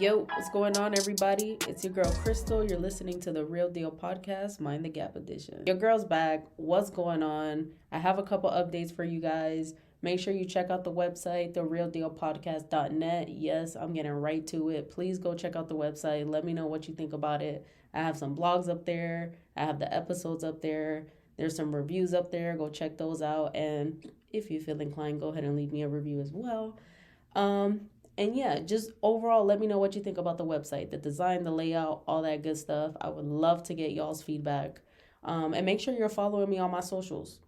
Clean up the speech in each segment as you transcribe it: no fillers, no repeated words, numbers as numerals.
Yo, what's going on, everybody? It's your girl Crystal. You're listening to the Real Deal Podcast, Mind the Gap edition. Your girl's back. What's going on? I have a couple updates for you guys. Make sure you check out the website, therealdealpodcast.net. Yes, I'm getting right to it. Please go check out the website. Let me know what you think about it. I have some blogs up there. I have the episodes up there. There's some reviews up there. Go check those out. And if you feel inclined, go ahead and leave me a review as well. And yeah, just overall, let me know what you think about the website, the design, the layout, all that good stuff. I would love to get y'all's feedback. And make sure you're following me on my socials.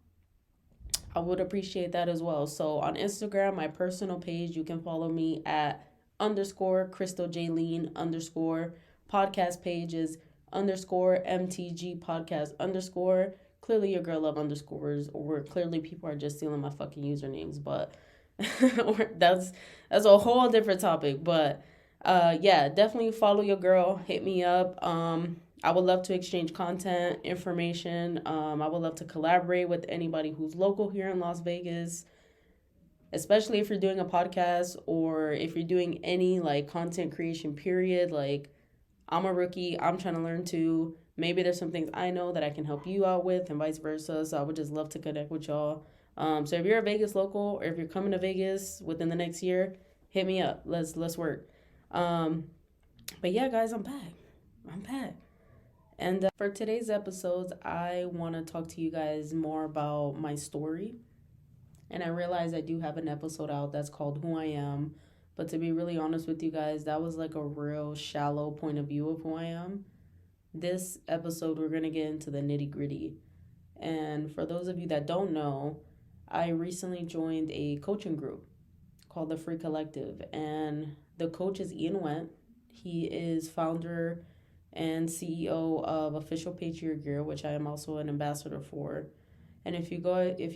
I would appreciate that as well. So on Instagram, my personal page, you can follow me at _Crystal Jaylene _ podcast page is _MTG podcast _ Clearly your girl love underscores, or clearly people are just stealing my fucking usernames, but that's a whole different topic. But yeah, definitely follow your girl. Hit me up. I would love to exchange content, information. I would love to collaborate with anybody who's local here in Las Vegas, especially if you're doing a podcast or if you're doing any like content creation period. Like, I'm a rookie. I'm trying to learn too. Maybe there's some things I know that I can help you out with and vice versa. So I would just love to connect with y'all. So if you're a Vegas local or if you're coming to Vegas within the next year, hit me up. Let's work. But yeah, guys, I'm back. And for today's episodes, I want to talk to you guys more about my story. And I realize I do have an episode out that's called Who I Am. But to be really honest with you guys, that was like a real shallow point of view of who I am. This episode, we're going to get into the nitty gritty. And for those of you that don't know, I recently joined a coaching group called the Free Collective. And the coach is Ian Wendt. He is founder and CEO of Official Patriot Gear, which I am also an ambassador for. And if you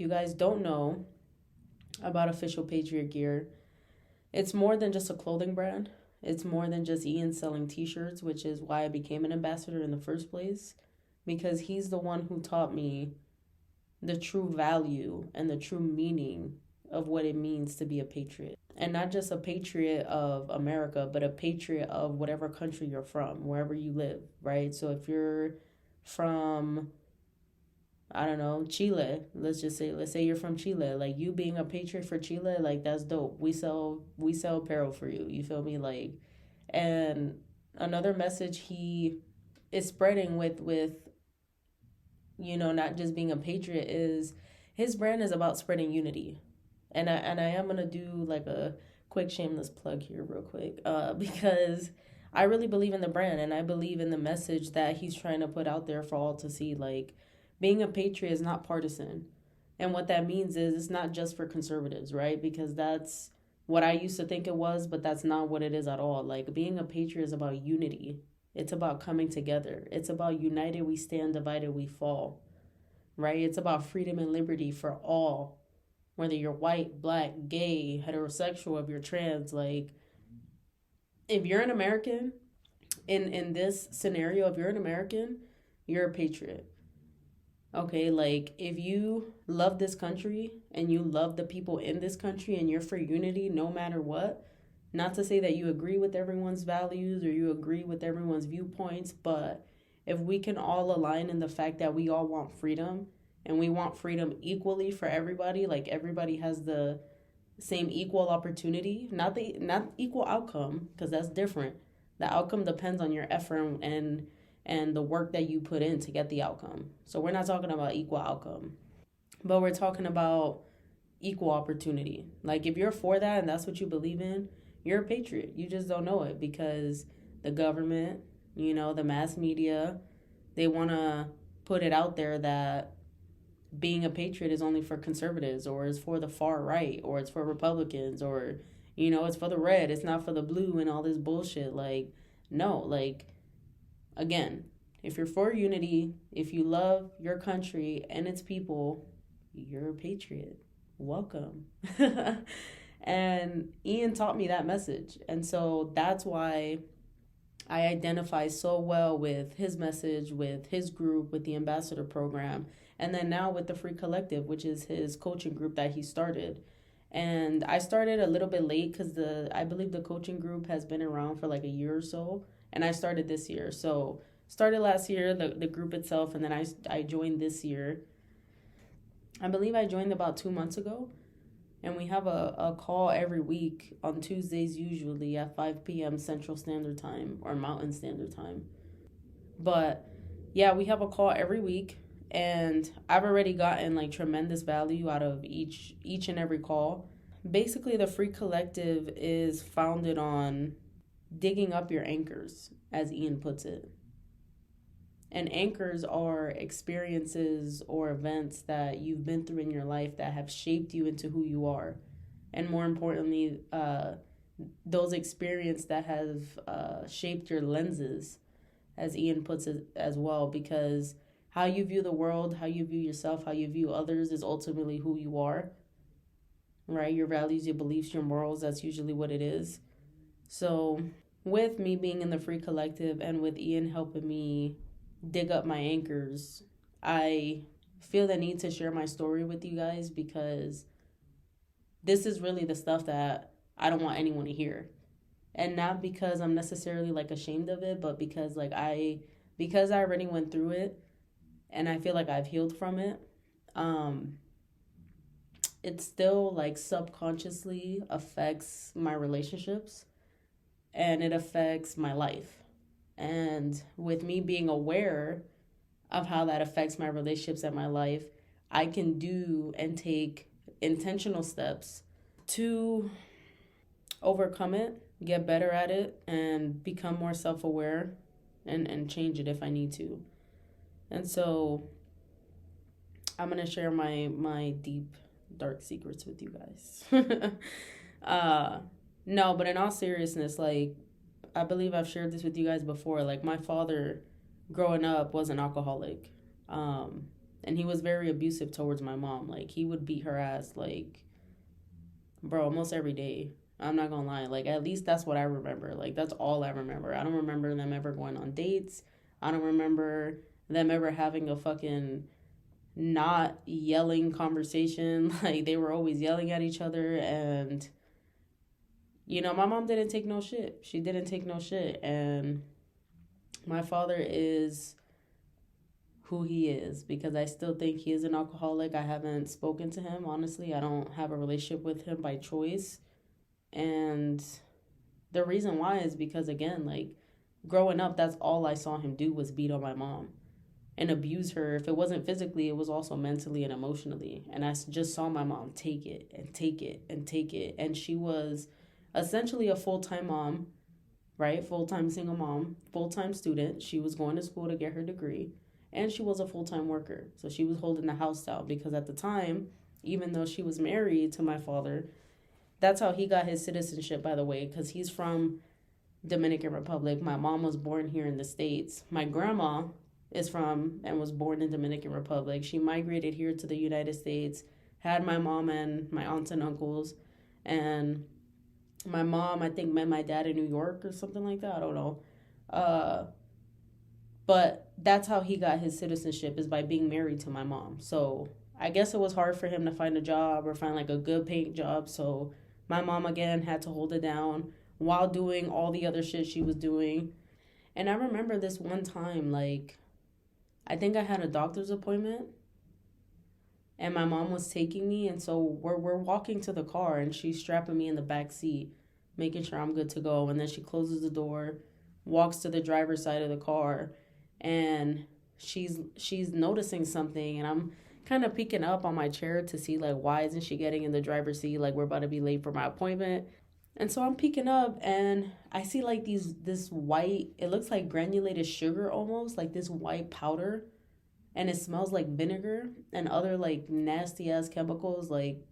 guys don't know about Official Patriot Gear, it's more than just a clothing brand. It's more than just Ian selling t-shirts, which is why I became an ambassador in the first place, because he's the one who taught me the true value and the true meaning of what it means to be a patriot. And not just a patriot of America, but a patriot of whatever country you're from, wherever you live, right? So if you're from, I don't know, Chile, let's say you're from Chile, like, you being a patriot for Chile, like, that's dope. We sell apparel for you. You feel me? Like, and another message he is spreading with not just being a patriot, is his brand is about spreading unity. And I am going to do like a quick shameless plug here real quick, because I really believe in the brand and I believe in the message that he's trying to put out there for all to see. Like, being a patriot is not partisan. And what that means is it's not just for conservatives, right? Because that's what I used to think it was, but that's not what it is at all. Like, being a patriot is about unity. It's about coming together. It's about united we stand, divided we fall, right? It's about freedom and liberty for all, whether you're white, black, gay, heterosexual, if you're trans. Like, if you're an American, in this scenario, if you're an American, you're a patriot. Okay, like, if you love this country and you love the people in this country and you're for unity no matter what, not to say that you agree with everyone's values or you agree with everyone's viewpoints, but if we can all align in the fact that we all want freedom and we want freedom equally for everybody, like, everybody has the same equal opportunity, not equal outcome, because that's different. The outcome depends on your effort and the work that you put in to get the outcome. So we're not talking about equal outcome, but we're talking about equal opportunity. Like, if you're for that and that's what you believe in, you're a patriot. You just don't know it because the government, the mass media, they want to put it out there that being a patriot is only for conservatives, or is for the far right, or it's for Republicans, or, it's for the red, it's not for the blue, and all this bullshit. Like, no, like, again, if you're for unity, if you love your country and its people, you're a patriot. Welcome. And Ian taught me that message. And so that's why I identify so well with his message, with his group, with the ambassador program, and then now with the Free Collective, which is his coaching group that he started. And I started a little bit late because I believe the coaching group has been around for like a year or so, and I started this year. So started last year, the group itself, and then I joined this year. I believe I joined about 2 months ago, and we have a call every week on Tuesdays, usually at 5 p.m. Central Standard Time or Mountain Standard Time. But yeah, we have a call every week, and I've already gotten like tremendous value out of each and every call. Basically, the Free Collective is founded on digging up your anchors, as Ian puts it. And anchors are experiences or events that you've been through in your life that have shaped you into who you are. And more importantly, those experiences that have shaped your lenses, as Ian puts it as well, because how you view the world, how you view yourself, how you view others is ultimately who you are, right? Your values, your beliefs, your morals, that's usually what it is. So with me being in the Free Collective and with Ian helping me dig up my anchors, I feel the need to share my story with you guys because this is really the stuff that I don't want anyone to hear. And not because I'm necessarily like ashamed of it, but because because I already went through it and I feel like I've healed from it. It still like subconsciously affects my relationships and it affects my life. And with me being aware of how that affects my relationships and my life, I can do and take intentional steps to overcome it, get better at it, and become more self-aware and change it if I need to. And so I'm going to share my deep, dark secrets with you guys. No, but in all seriousness, like, I believe I've shared this with you guys before. Like, my father, growing up, was an alcoholic. And he was very abusive towards my mom. Like, he would beat her ass, like, bro, almost every day. I'm not gonna lie. Like, at least that's what I remember. Like, that's all I remember. I don't remember them ever going on dates. I don't remember them ever having a fucking not yelling conversation. Like, they were always yelling at each other. And, you know, my mom didn't take no shit. She didn't take no shit. And my father is who he is because I still think he is an alcoholic. I haven't spoken to him, honestly. I don't have a relationship with him by choice. And the reason why is because, again, like, growing up, that's all I saw him do was beat on my mom and abuse her. If it wasn't physically, it was also mentally and emotionally. And I just saw my mom take it and take it and take it. And she was essentially a full-time mom, right? Full-time single mom, full-time student. She was going to school to get her degree. And she was a full-time worker. So she was holding the house down because at the time, even though she was married to my father, that's how he got his citizenship, by the way, because he's from Dominican Republic. My mom was born here in the States. My grandma is from and was born in Dominican Republic. She migrated here to the United States, had my mom and my aunts and uncles. And my mom, I think, met my dad in New York or something like that. I don't know. But that's how he got his citizenship, is by being married to my mom. So I guess it was hard for him to find a job or find like a good paying job. So my mom, again, had to hold it down while doing all the other shit she was doing. And I remember this one time, like, I think I had a doctor's appointment and my mom was taking me. And so we're walking to the car and she's strapping me in the back seat, making sure I'm good to go. And then she closes the door, walks to the driver's side of the car, and she's noticing something. And I'm kind of peeking up on my chair to see, like, why isn't she getting in the driver's seat? Like, we're about to be late for my appointment. And so I'm peeking up and I see like this white, it looks like granulated sugar almost, like this white powder. And it smells like vinegar and other like nasty ass chemicals. Like,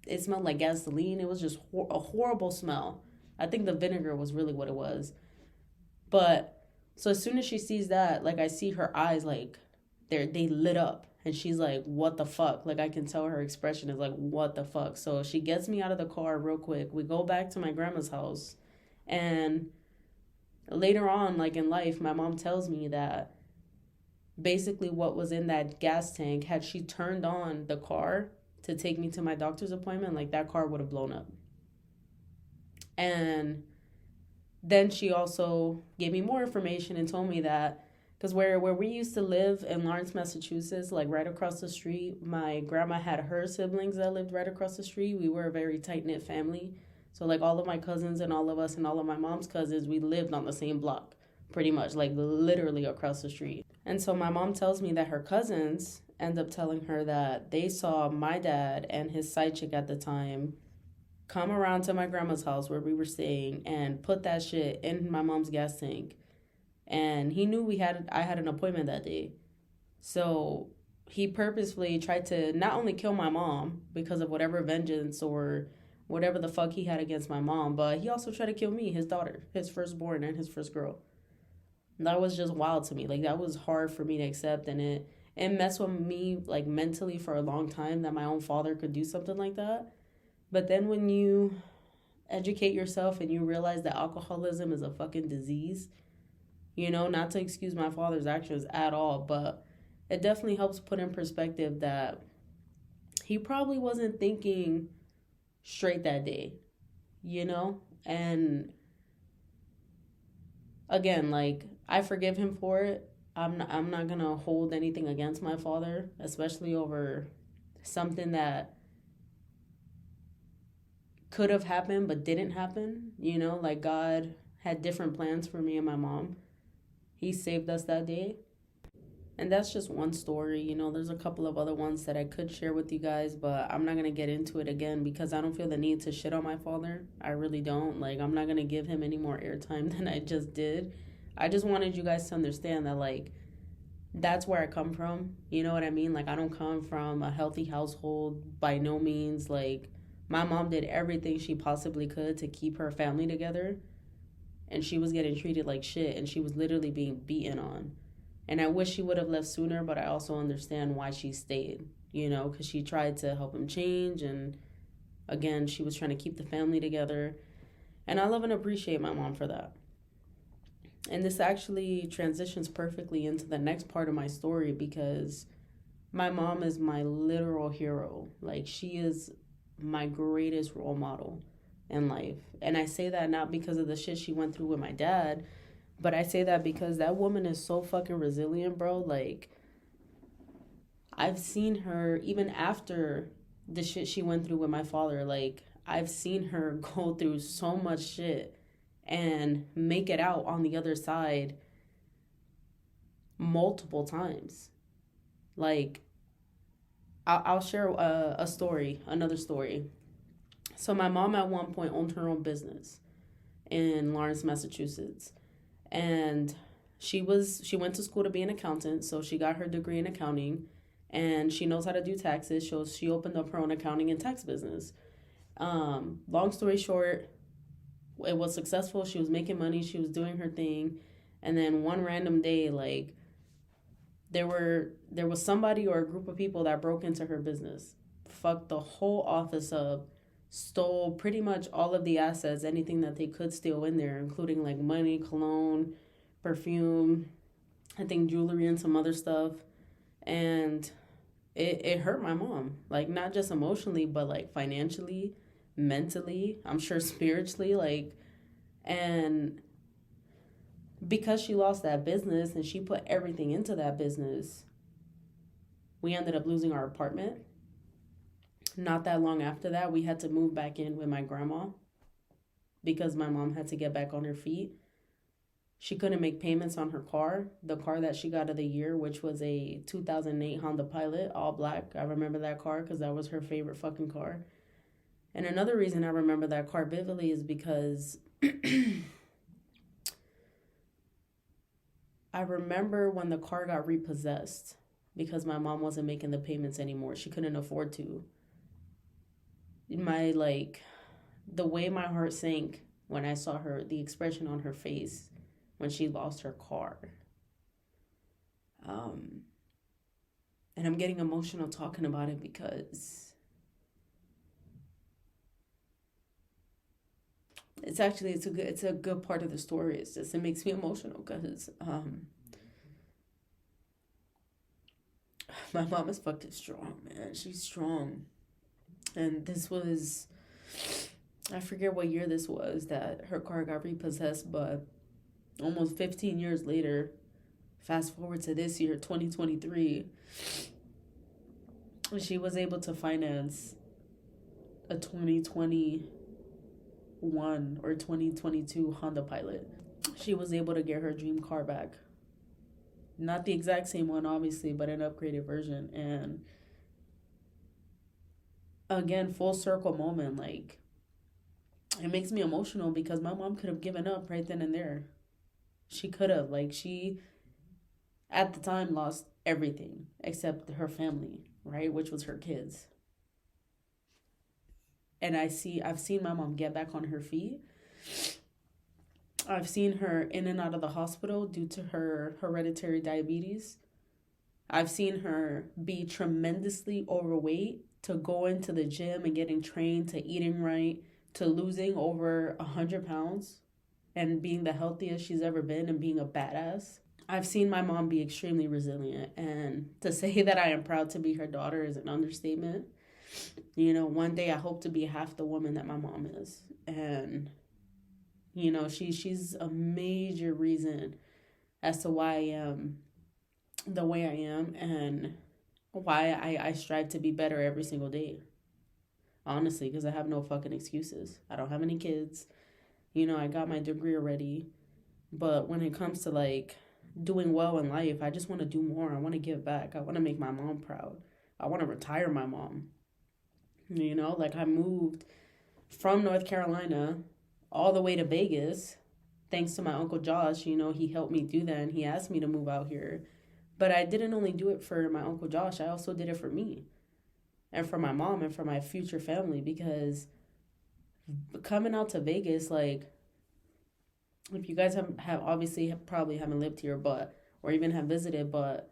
it smelled like gasoline. It was just a horrible smell. I think the vinegar was really what it was. But so as soon as she sees that, like, I see her eyes, like, they lit up. And she's like, what the fuck? Like, I can tell her expression is like, what the fuck? So she gets me out of the car real quick. We go back to my grandma's house. And later on, like, in life, my mom tells me that basically what was in that gas tank, had she turned on the car to take me to my doctor's appointment, like that car would have blown up. And then she also gave me more information and told me that, because where we used to live in Lawrence, Massachusetts, like right across the street, my grandma had her siblings that lived right across the street. We were a very tight-knit family. So like all of my cousins and all of us and all of my mom's cousins, we lived on the same block, pretty much, like literally across the street. And so my mom tells me that her cousins end up telling her that they saw my dad and his side chick at the time come around to my grandma's house where we were staying and put that shit in my mom's gas tank. And he knew I had an appointment that day. So he purposefully tried to not only kill my mom because of whatever vengeance or whatever the fuck he had against my mom, but he also tried to kill me, his daughter, his firstborn and his first girl. And that was just wild to me. Like, that was hard for me to accept, and it messed with me, like, mentally for a long time, that my own father could do something like that. But then when you educate yourself and you realize that alcoholism is a fucking disease, you know, not to excuse my father's actions at all, but it definitely helps put in perspective that he probably wasn't thinking straight that day, you know? And again, like, I forgive him for it. I'm not gonna hold anything against my father, especially over something that could have happened but didn't happen. You know, like, God had different plans for me and my mom. He saved us that day. And that's just one story. You know, there's a couple of other ones that I could share with you guys, but I'm not going to get into it again because I don't feel the need to shit on my father. I really don't. Like, I'm not going to give him any more airtime than I just did. I just wanted you guys to understand that, like, that's where I come from. You know what I mean? Like, I don't come from a healthy household by no means. Like, my mom did everything she possibly could to keep her family together, and she was getting treated like shit, and she was literally being beaten on. And I wish she would have left sooner, but I also understand why she stayed, you know, because she tried to help him change. And again, she was trying to keep the family together. And I love and appreciate my mom for that. And this actually transitions perfectly into the next part of my story because my mom is my literal hero. Like, she is my greatest role model in life. And I say that not because of the shit she went through with my dad, but I say that because that woman is so fucking resilient, bro. Like, I've seen her, even after the shit she went through with my father, like, I've seen her go through so much shit and make it out on the other side multiple times. Like, I'll share another story. So my mom at one point owned her own business in Lawrence, Massachusetts. And she went to school to be an accountant, so she got her degree in accounting, and she knows how to do taxes. So she opened up her own accounting and tax business. Long story short, it was successful. She was making money. She was doing her thing. And then one random day, like, there was somebody or a group of people that broke into her business, fucked the whole office up, stole pretty much all of the assets, anything that they could steal in there, including like money, cologne, perfume, I think jewelry and some other stuff. And it hurt my mom, like, not just emotionally, but like financially, mentally, I'm sure spiritually, like. And because she lost that business and she put everything into that business, we ended up losing our apartment. Not that long after that, we had to move back in with my grandma because my mom had to get back on her feet. She couldn't make payments on her car, the car that she got of the year, which was a 2008 Honda Pilot, all black. I remember that car because that was her favorite fucking car. And another reason I remember that car vividly is because I remember when the car got repossessed because my mom wasn't making the payments anymore. She couldn't afford to. The way my heart sank when I saw her, the expression on her face when she lost her car. And I'm getting emotional talking about it because it's a good part of the story. It's just, it makes me emotional because my mom is fucking strong, man. She's strong. And this was, I forget what year this was that her car got repossessed, but almost 15 years later, fast forward to this year, 2023, she was able to finance a 2021 or 2022 Honda Pilot. She was able to get her dream car back. Not the exact same one, obviously, but an upgraded version. And again, full circle moment. Like, it makes me emotional because my mom could have given up right then and there. She could have. Like, she, at the time, lost everything except her family, right? Which was her kids. And I've seen my mom get back on her feet. I've seen her in and out of the hospital due to her hereditary diabetes. I've seen her be tremendously overweight, to go into the gym and getting trained, to eating right, to losing over 100 pounds and being the healthiest she's ever been and being a badass. I've seen my mom be extremely resilient, and to say that I am proud to be her daughter is an understatement. You know, one day I hope to be half the woman that my mom is. And, you know, she's a major reason as to why I am the way I am and why I strive to be better every single day. Honestly, because I have no fucking excuses. I don't have any kids. You know, I got my degree already. But when it comes to, like, doing well in life, I just want to do more. I want to give back. I want to make my mom proud. I want to retire my mom. You know, like, I moved from North Carolina all the way to Vegas thanks to my Uncle Josh. You know, he helped me do that and he asked me to move out here. But I didn't only do it for my Uncle Josh. I also did it for me and for my mom and for my future family, because coming out to Vegas, like, if you guys have obviously probably haven't lived here, but, or even have visited, but,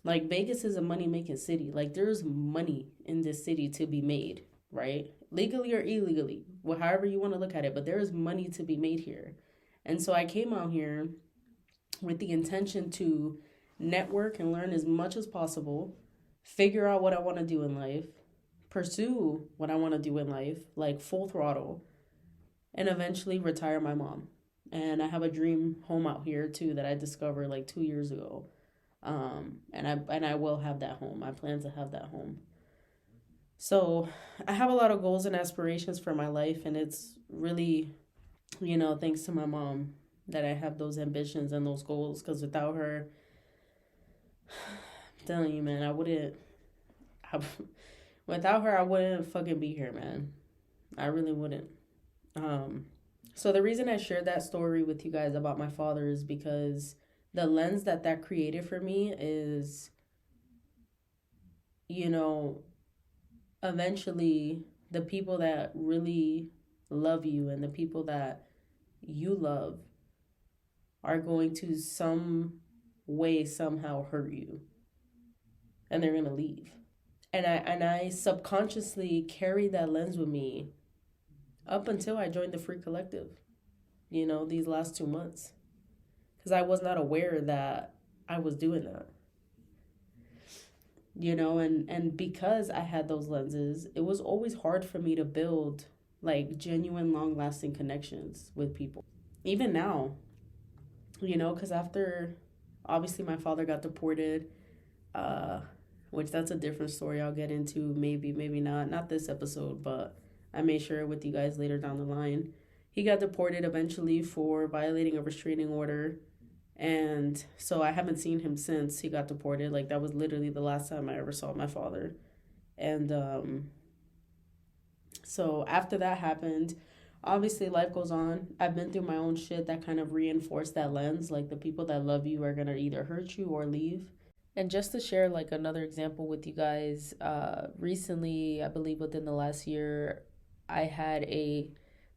like, Vegas is a money-making city. Like, there's money in this city to be made, right? Legally or illegally, well, however you want to look at it, but there is money to be made here. And so I came out here with the intention to network and learn as much as possible, figure out what I want to do in life, pursue what I want to do in life, like full throttle, and eventually retire my mom. And I have a dream home out here too that I discovered like 2 years ago. And I will have that home. I plan to have that home. So I have a lot of goals and aspirations for my life, and it's really, you know, thanks to my mom that I have those ambitions and those goals, because without her, I'm telling you, man, without her, I wouldn't fucking be here, man. I really wouldn't. So the reason I shared that story with you guys about my father is because the lens that created for me is, you know, eventually the people that really love you and the people that you love are going to some way somehow hurt you, and they're going to leave. And I subconsciously carried that lens with me up until I joined the Free Collective, you know, these last 2 months. Because I was not aware that I was doing that. You know, and because I had those lenses, it was always hard for me to build, like, genuine, long-lasting connections with people. Even now, you know, because after, obviously, my father got deported, which that's a different story I'll get into, maybe not this episode, but I may share it with you guys later down the line. He got deported eventually for violating a restraining order. And so I haven't seen him since he got deported. Like, that was literally the last time I ever saw my father. And so after that happened, obviously life goes on. I've been through my own shit that kind of reinforced that lens. Like, the people that love you are going to either hurt you or leave. And just to share, like, another example with you guys, recently, I believe within the last year, I had a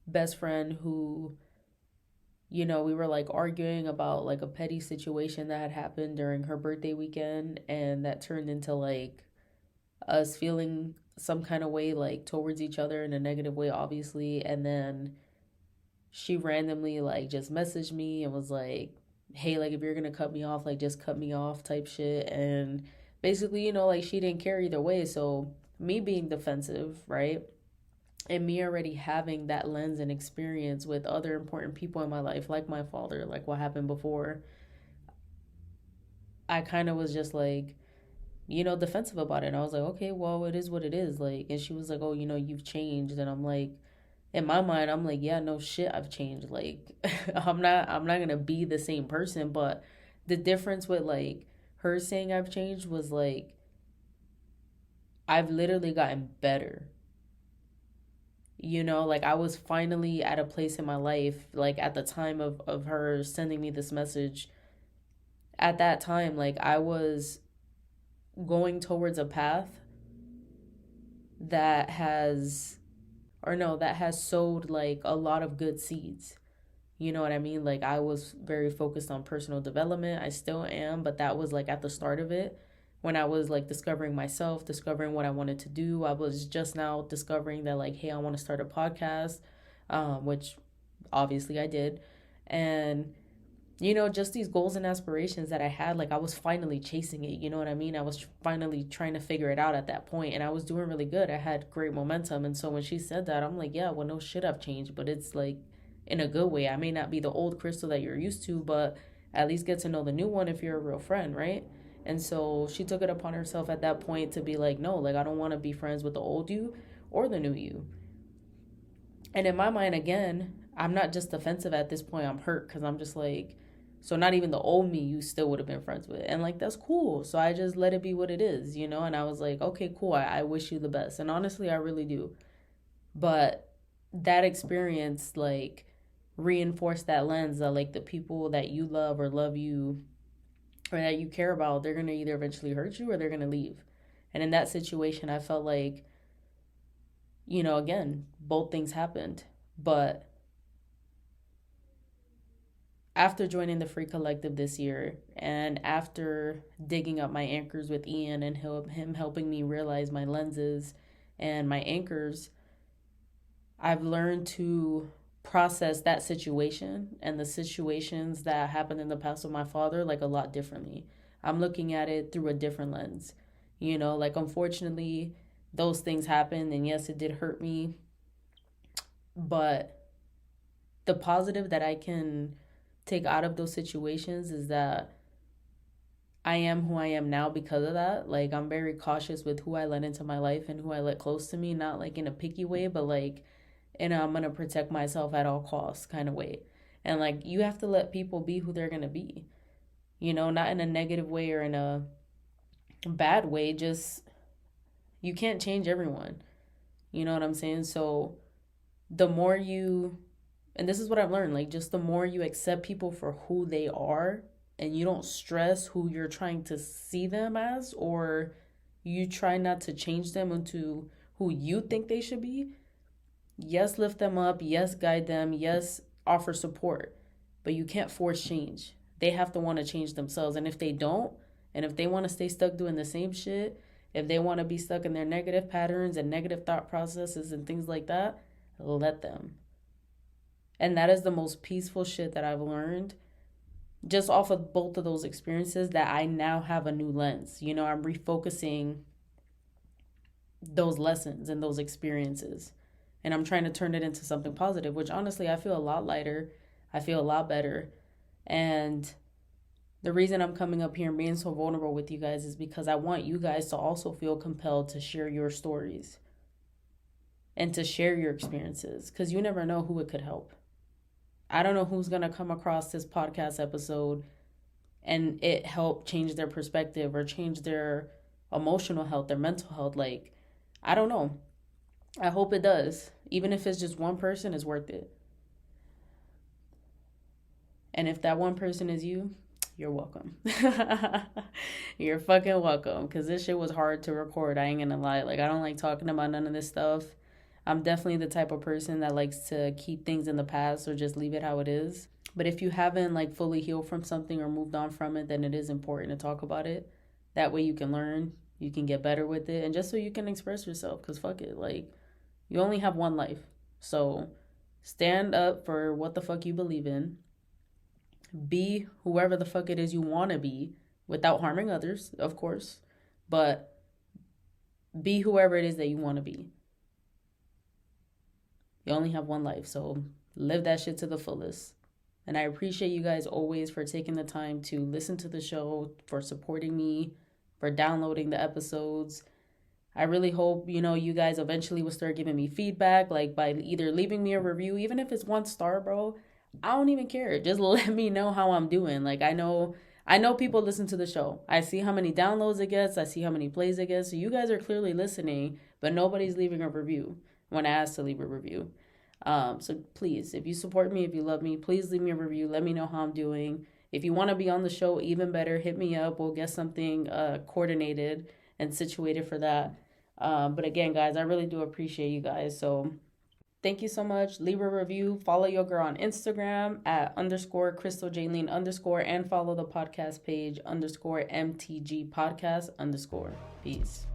best friend who, you know, we were, like, arguing about, like, a petty situation that had happened during her birthday weekend, and that turned into, like, us feeling some kind of way, like, towards each other in a negative way, obviously. And then she randomly, like, just messaged me and was like, hey, like, if you're gonna cut me off, like, just cut me off type shit. And basically, you know, like, she didn't care either way. So me being defensive, right? And me already having that lens and experience with other important people in my life, like my father, like what happened before, I kind of was just like, defensive about it. And I was like, okay, well, it is what it is. Like, and she was like, oh, you've changed. And I'm like, in my mind, I'm like, yeah, no shit, I've changed. Like, I'm not gonna be the same person. But the difference with like her saying I've changed was like, I've literally gotten better. Like I was finally at a place in my life, like at the time of her sending me this message. At that time, like I was going towards a path that has, or no, that has sowed like a lot of good seeds. You know what I mean? Like I was very focused on personal development. I still am, but that was like at the start of it when I was like discovering myself, discovering what I wanted to do. I was just now discovering that like, hey, I want to start a podcast, which obviously I did. And just these goals and aspirations that I had, like I was finally chasing it. You know what I mean? I was finally trying to figure it out at that point, and I was doing really good. I had great momentum. And so when she said that, I'm like, yeah, well, no shit, I've changed, but it's like in a good way. I may not be the old Crystal that you're used to, but at least get to know the new one if you're a real friend, right? And so she took it upon herself at that point to be like, no, like I don't want to be friends with the old you or the new you. And in my mind, again, I'm not just defensive at this point. I'm hurt because I'm just like, so not even the old me you still would have been friends with. And like, that's cool. So I just let it be what it is, And I was like, okay, cool. I wish you the best. And honestly, I really do. But that experience, like, reinforced that lens that, like, the people that you love or love you or that you care about, they're going to either eventually hurt you or they're going to leave. And in that situation, I felt like, again, both things happened. But after joining the Free Collective this year and after digging up my anchors with Ian and him helping me realize my lenses and my anchors, I've learned to process that situation and the situations that happened in the past with my father like a lot differently. I'm looking at it through a different lens. Like unfortunately, those things happened, and yes, it did hurt me. But the positive that I can take out of those situations is that I am who I am now because of that. Like I'm very cautious with who I let into my life and who I let close to me, not like in a picky way, but like in a I'm gonna protect myself at all costs kind of way. And like you have to let people be who they're gonna be. Not in a negative way or in a bad way, just you can't change everyone. You know what I'm saying? So the more you, and this is what I've learned, like just the more you accept people for who they are and you don't stress who you're trying to see them as, or you try not to change them into who you think they should be. Yes, lift them up. Yes, guide them. Yes, offer support. But you can't force change. They have to want to change themselves. And if they don't, and if they want to stay stuck doing the same shit, if they want to be stuck in their negative patterns and negative thought processes and things like that, let them. And that is the most peaceful shit that I've learned just off of both of those experiences, that I now have a new lens. I'm refocusing those lessons and those experiences. And I'm trying to turn it into something positive, which honestly, I feel a lot lighter. I feel a lot better. And the reason I'm coming up here and being so vulnerable with you guys is because I want you guys to also feel compelled to share your stories and to share your experiences, because you never know who it could help. I don't know who's going to come across this podcast episode and it help change their perspective or change their emotional health, their mental health. Like, I don't know. I hope it does. Even if it's just one person, it's worth it. And if that one person is you, you're welcome. You're fucking welcome. Because this shit was hard to record. I ain't gonna lie. Like, I don't like talking about none of this stuff. I'm definitely the type of person that likes to keep things in the past or just leave it how it is. But if you haven't like fully healed from something or moved on from it, then it is important to talk about it. That way you can learn, you can get better with it, and just so you can express yourself. Because fuck it, like, you only have one life. So stand up for what the fuck you believe in. Be whoever the fuck it is you want to be without harming others, of course. But be whoever it is that you want to be. You only have one life, so live that shit to the fullest. And I appreciate you guys always for taking the time to listen to the show, for supporting me, for downloading the episodes. I really hope, you guys eventually will start giving me feedback, like by either leaving me a review, even if it's 1 star, bro. I don't even care. Just let me know how I'm doing. Like I know people listen to the show. I see how many downloads it gets. I see how many plays it gets. So you guys are clearly listening, but nobody's leaving a review when I ask to leave a review. So please, if you support me, if you love me, please leave me a review. Let me know how I'm doing. If you want to be on the show, even better, hit me up. We'll get something coordinated and situated for that. But again, guys, I really do appreciate you guys. So thank you so much. Leave a review. Follow your girl on Instagram at _CrystalJaylene_ and follow the podcast page _MTG podcast_. Peace.